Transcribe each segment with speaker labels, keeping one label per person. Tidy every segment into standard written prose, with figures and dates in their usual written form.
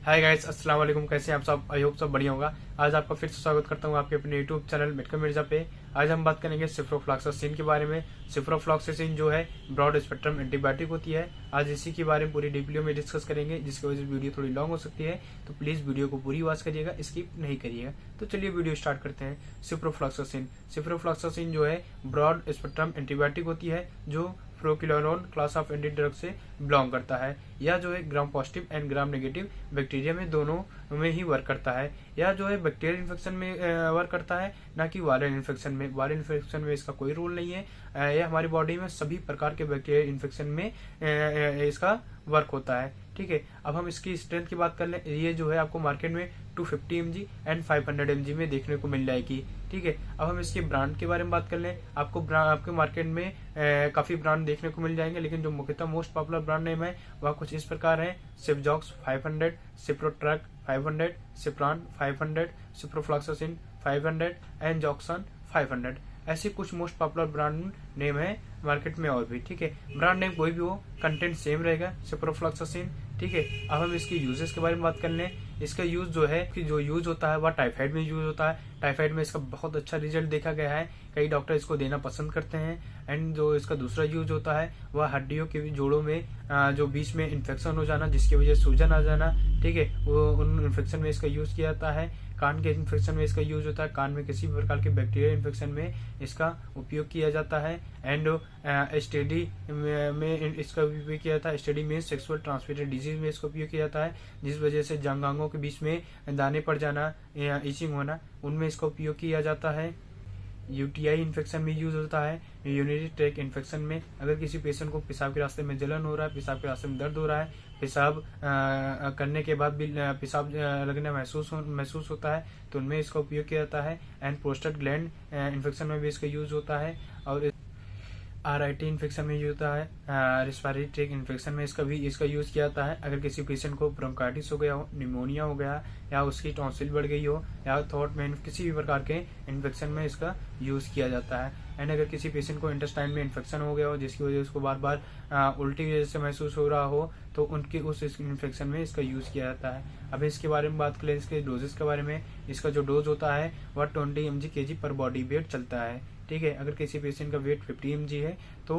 Speaker 1: Hi guys, अस्सलाम वालेकुम। कैसे हैं आप सब? आई होप सब बढ़िया होगा। आज आपका फिर से स्वागत करता हूं आपके अपने यूट्यूब चैनल मेडिकल मिर्जा पे। आज हम बात करेंगे सिप्रोफ्लॉक्सासिन के बारे में। सिप्रोफ्लॉक्सासिन जो है ब्रॉड स्पेक्ट्रम एंटीबायोटिक होती है। आज इसी के बारे में पूरी डिटेल में डिस्कस करेंगे, जिसकी वजह से वीडियो थोड़ी लॉन्ग हो सकती है, तो प्लीज वीडियो को पूरी वॉच करिएगा, स्किप नहीं करिएगा। तो चलिए वीडियो स्टार्ट करते हैं। सिप्रोफ्लॉक्सासिन जो है ब्रॉड स्पेक्ट्रम एंटीबायोटिक होती है, जो प्रोक्लोरोन क्लास ऑफ एंटी ड्रग से बिलोंग करता है। यह जो है gram positive and gram negative bacteria में दोनों में ही वर्क करता है। यह जो है बैक्टीरियल इन्फेक्शन में वर्क करता है, ना कि वायरल इन्फेक्शन में। वायरल इन्फेक्शन में इसका कोई रोल नहीं है। यह हमारी बॉडी में सभी प्रकार के बैक्टीरियल इन्फेक्शन में इसका वर्क होता है। ठीक है, अब हम इसकी स्ट्रेंथ की बात कर लें। ये जो है आपको मार्केट में 250 mg एंड 500 mg में देखने को मिल जाएगी। ठीक है, अब हम इसके ब्रांड के बारे में बात कर लें। आपके मार्केट में काफी ब्रांड देखने को मिल जाएंगे, लेकिन जो मुख्यतः मोस्ट पॉपुलर ब्रांड नेम है वह कुछ इस प्रकार है: सिप्जॉक्स 500, सिप्रोट्रैक 500, सिप्रान 500, सिप्रोफ्लॉक्सासिन 500 एंड जॉक्सन 500। ऐसे कुछ मोस्ट पॉपुलर ब्रांड नेम है मार्केट में और भी। ठीक है, ब्रांड नेम कोई भी हो, कंटेंट सेम रहेगा सिप्रोफ्लॉक्सासिन। ठीक है, अब हम इसकी यूजेस के बारे में बात कर लें। इसका यूज जो है कि जो यूज होता है वह टाइफाइड में यूज होता है। टाइफाइड में इसका बहुत अच्छा रिजल्ट देखा गया है, कई डॉक्टर इसको देना पसंद करते हैं। एंड जो इसका दूसरा यूज होता है वह हड्डियों के जोड़ों में जो बीच में इन्फेक्शन हो जाना, जिसकी वजह से सूजन आ जाना, ठीक है, वो उन इन्फेक्शन में इसका यूज किया जाता है। कान के इन्फेक्शन में इसका यूज होता है, कान में किसी भी प्रकार के बैक्टीरियल इन्फेक्शन में इसका उपयोग किया जाता है। एंड एसटीडी में इसका उपयोग किया जाता है। एसटीडी में सेक्सुअल ट्रांसमिटेड डिजीज में इसका उपयोग किया जाता है, जिस वजह से जंगांगों के बीच में दाने पड़ जाना या इचिंग होना, उनमें इसका उपयोग किया जाता है। यूटीआई इन्फेक्शन में यूज होता है। यूरिनरी ट्रैक्ट इन्फेक्शन में अगर किसी पेशेंट को पेशाब के रास्ते में जलन हो रहा है, पेशाब के रास्ते में दर्द हो रहा है, पेशाब करने के बाद भी पेशाब लगना महसूस होता है, तो उनमें इसका उपयोग किया जाता है। एंड प्रोस्टेट ग्लैंड इन्फेक्शन में भी इसका यूज होता है। और आरआईटी इन्फेक्शन में यूज होता है। रिस्पायरेटरी ट्रैक्ट इन्फेक्शन में इसका यूज किया जाता है। अगर किसी पेशेंट को ब्रोंकाइटिस हो गया हो, निमोनिया हो गया, या उसकी टॉन्सिल बढ़ गई हो, या थ्रोट में किसी भी प्रकार के इन्फेक्शन में इसका यूज किया जाता है। एंड अगर किसी पेशेंट को इंटेस्टाइन में इन्फेक्शन हो गया हो, जिसकी वजह से उसको बार बार उल्टी जैसे महसूस हो रहा हो, तो उनके उस इन्फेक्शन में इसका यूज किया जाता है। अब इसके बारे में बात करें, इसके डोजेस के बारे में। इसका जो डोज होता है वह 20 mg kg पर बॉडी वेट चलता है। ठीक है, अगर किसी पेशेंट का वेट 50 mg है तो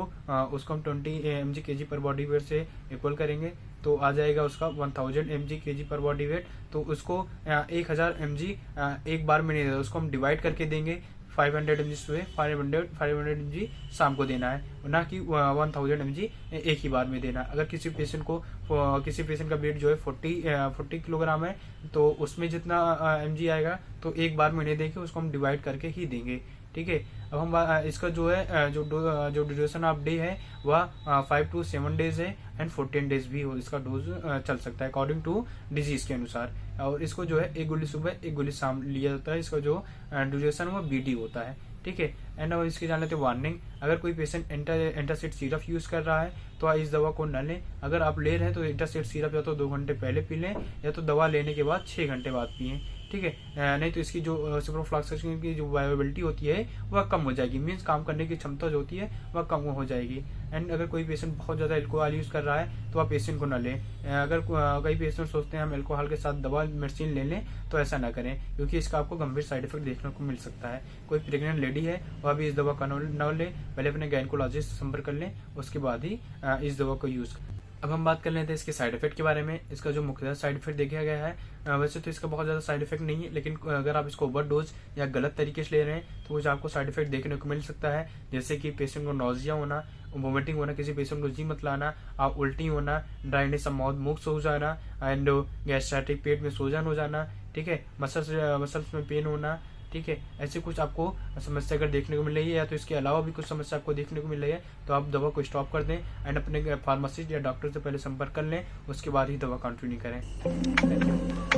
Speaker 1: उसको हम 20 mg kg पर बॉडी वेट से इक्वल करेंगे, तो आ जाएगा उसका 1000 mg kg पर बॉडी वेट। तो उसको 1000 mg एक बार में नहीं देगा, उसको हम डिवाइड करके देंगे। 500 mg सुबह, 500 mg शाम को देना है, ना कि 1000 mg एक ही बार में देना। अगर किसी पेशेंट का वेट जो है 40 किलोग्राम है, तो उसमें जितना mg आएगा तो एक बार में नहीं देंगे, उसको हम डिवाइड करके ही देंगे। ठीक है, अब हम इसका जो है जो ड्यूरेशन ऑफ डे है वह 5 to 7 डेज है। एंड 14 डेज भी इसका डोज चल सकता है अकॉर्डिंग टू डिजीज के अनुसार। और इसको जो है एक गोली सुबह एक गोली शाम लिया जाता है। इसका जो ड्यूरेशन वो BD होता है। ठीक है, एंड अब इसकी जान लेते हैं वार्निंग। अगर कोई पेशेंट एंटासिड सिरप यूज कर रहा है तो इस दवा को न लें। अगर आप ले रहे हैं तो एंटासिड सिरप या तो 2 घंटे पहले पी लें, या तो दवा लेने के बाद 6 घंटे बाद पिए। ठीक है, नहीं तो इसकी जो सिप्रोफ्लॉक्सासिन की जो वायबिलिटी होती है वह कम हो जाएगी, मीन्स काम करने की क्षमता जो होती है वह कम हो जाएगी। एंड अगर कोई पेशेंट बहुत ज्यादा अल्कोहल यूज कर रहा है तो आप पेशेंट को न लें। अगर कई पेशेंट सोचते हैं हम अल्कोहल के साथ दवा मेडिसिन ले लें, तो ऐसा ना करें, क्योंकि इसका आपको गंभीर साइड इफेक्ट देखने को मिल सकता है। कोई प्रेग्नेंट लेडी है वह भी इस दवा का न ले, पहले अपने गायनेकोलॉजिस्ट से संपर्क कर लें, उसके बाद ही इस दवा को यूज करें। अब हम बात कर लेते हैं इसके साइड इफेक्ट के बारे में। इसका जो मुख्य साइड इफेक्ट देखा गया है, वैसे तो इसका बहुत ज्यादा साइड इफेक्ट नहीं है, लेकिन अगर आप इसको ओवरडोज या गलत तरीके से ले रहे हैं तो कुछ आपको साइड इफेक्ट देखने को मिल सकता है, जैसे कि पेशेंट को नोजिया होना, वोमिटिंग होना, किसी पेशेंट को जी मतलाना, उल्टी होना, ड्राइनेस ऑफ माउथ, मुख सूज जाना, एंड गैस्ट्राइटिक पेट में सूजन हो जाना। ठीक है, मसल्स में पेन होना। ठीक है, ऐसे कुछ आपको समस्या अगर देखने को मिल रही है, या तो इसके अलावा भी कुछ समस्या आपको देखने को मिल रही है, तो आप दवा को स्टॉप कर दें एंड अपने फार्मासिस्ट या डॉक्टर से पहले संपर्क कर लें, उसके बाद ही दवा कंटिन्यू करें। Thank you.